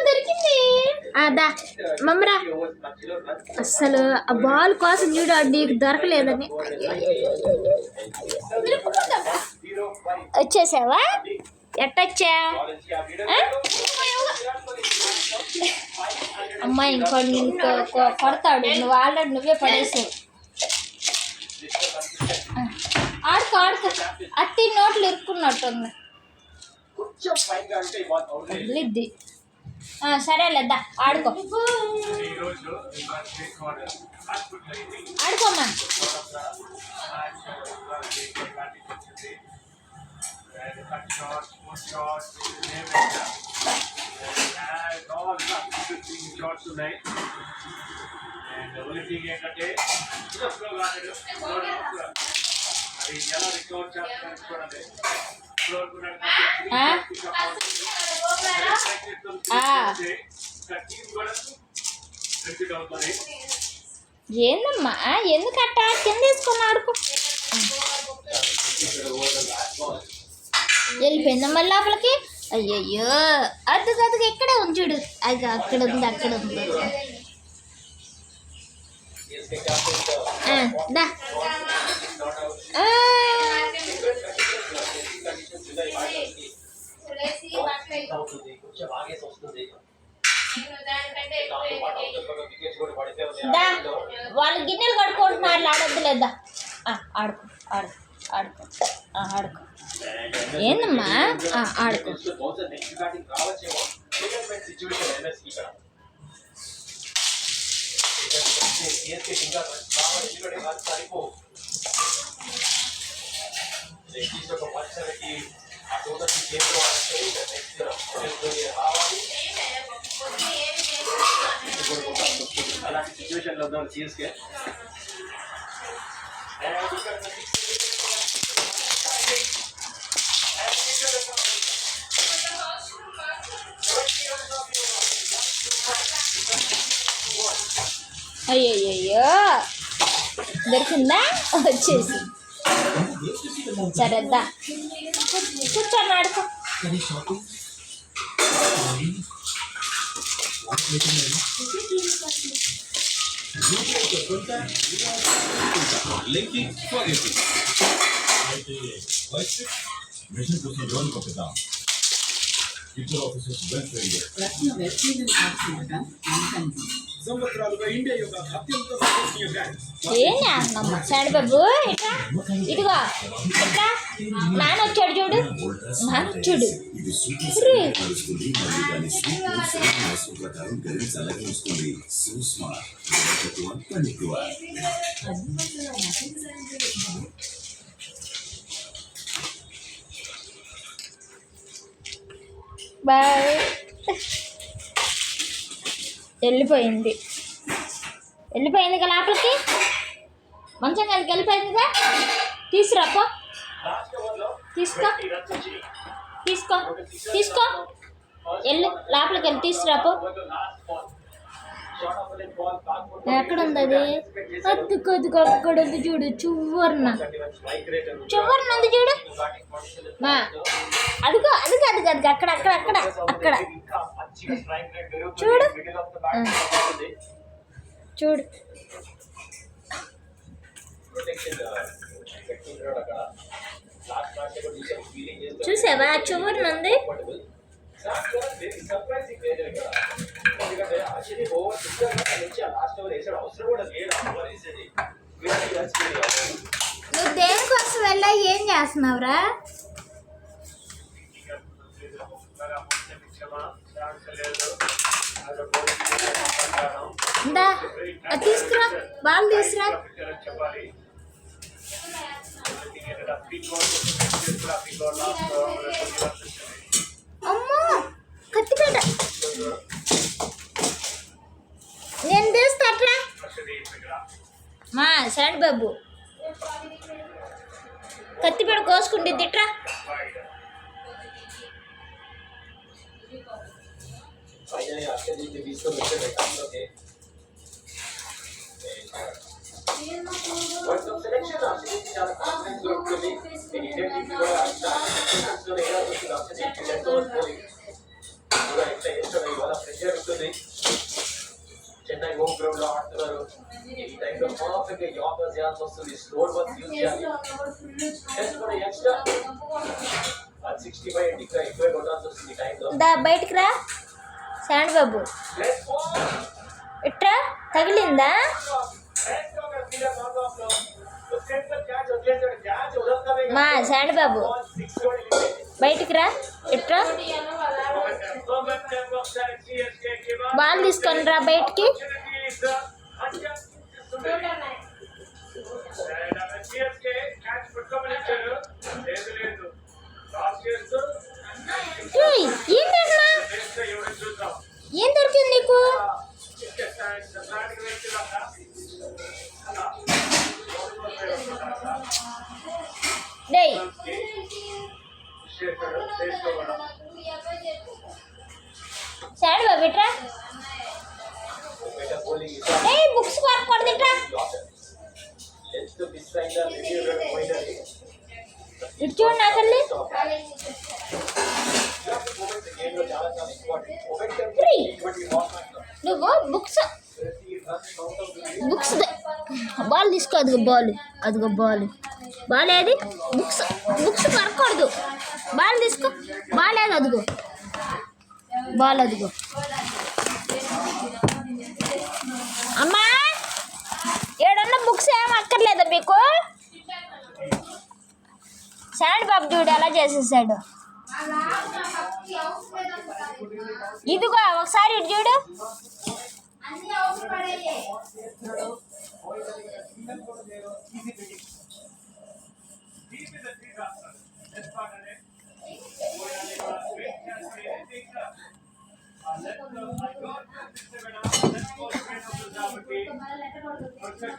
దొరికింది అదా మమ్మరా. అస్సలు ఆ బాల్ కోసం చూడు నీకు దొరకలేదని వచ్చేసావా? ఎట్టొచ్చా అమ్మా? ఇంకో కొడతాడు, నువ్వు ఆల్రెడీ నువ్వే పడేసావు. ఆడుకో ఆడుకో, అట్టి నోట్లు ఇరుక్కున్నట్టుంది. వదిలిద్ది. సరేలేద్దా ఆడుకో ఆడుకోమ్మా. ఏందమ్మా ఎందుకట్ట కింద వేసుకొని ఆడుకో. వెళ్ళిపోయిందమ్మా లోపలికి. అయ్యయ్యో అద్దు అదుగు ఎక్కడే ఉంచుడు. అది అక్కడ ఉంది అక్కడ ఉంది. దా వాళ్ళు గిన్నెలు కడుక్కుంటున్నారు, ఆడొద్దులేద్దా. ఆడుకో ఆడుకో ఆడుకో ఆడుకో. ఏందమ్మా ఆడుకో. అలాంటి సిచ్యువేషన్లో ఉన్నాం సీఎస్కే. అయ్యయ్యో దొరికిందా? వచ్చేసి సరేద్దా కూర్చొని ఆడుకో. ఏం చేస్తున్నామ్మా సైడ్ బాబు? ఇట్లా ఇదిగో ఇట్లా నాన్న వచ్చాడు చూడు, నాన్న వచ్చాడు. బాయ్. వెళ్ళిపోయింది వెళ్ళిపోయిందిగా లోపలికి. మంచం కలికి వెళ్ళిపోయిందిగా. తీసుకురాపో, తీసుకో తీసుకో తీసుకో. వెళ్ళి లోపలికి వెళ్ళి తీసుకురాపో. ఎక్కడుంది అది? అద్దు కొద్దిగా అక్కడ ఉంది చూడు, చివరిన చివరిన ఉంది చూడు. అదిగో అదిగో అదిగో అదిగో అక్కడ అక్కడ అక్కడ అక్కడ చూడు చూడు. చూసావా చివరిన ఉంది. నువ్వు దేనికోసం వెళ్ళా? ఏం చేస్తున్నావురా? ఇందా తీసుకురా, బాల్ తీసుకురా. అమ్మో కత్తిపేట. నేను తీస్తా అట్లా. మా సైడ్ బాబు కత్తిపేట కోసుకుంటే తిట్రా. ఉంది. చెన్నై హోమ్ గ్రౌండ్ లో ఆడుతున్నారు. ఈ టైంలో పర్ఫెక్ట్ గా యార్కర్స్ చేయాల్సి వస్తుంది. స్లోడ్ వర్క్ యూజ్ చేయాలి. జస్ట్ ఫర్ ఎక్స్ట్రా 165 ఇంకా ఎక్కువ కొట్టాల్సి వస్తుంది ఈ టైంలో. దా బయటికి రా శాండ్ బాబు. ఇట్రా తగిలిందా? మా శాండ్ బాబు బయటికి రా. ఇట్రా బాల్ తీసుకొని రా బయటికి. ఏయ్, ఏం చేసినా? ఏం దొరికింది నీకు? డేయ్ శాండ్ బాబు ఇట్రా. ఏయ్, బుక్స్ పట్టుకోండి ఇట్రా. ఇటు చూడు నా తల్లి. నువ్వు బుక్స్ బుక్స్ బాల్ తీసుకో. అదిగో బాల్, అదిగో బాల్. బాల్ ఏది? బుక్స్ బుక్స్ పడకూడదు. బాల్ తీసుకో. బాల్ ఏది? అదిగో బాల్, అదిగో. అమ్మా, ఏడన్నా బుక్స్ ఏం అక్కర్లేదా మీకు? శాండ్ బాబు చూడు ఎలా చేసేసాడు. ఇదిగో ఒకసారి ఇటు చూడు.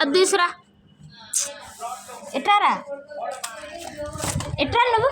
అది తీసురా. ఎట్రారా, ఎట్రా నువ్వు.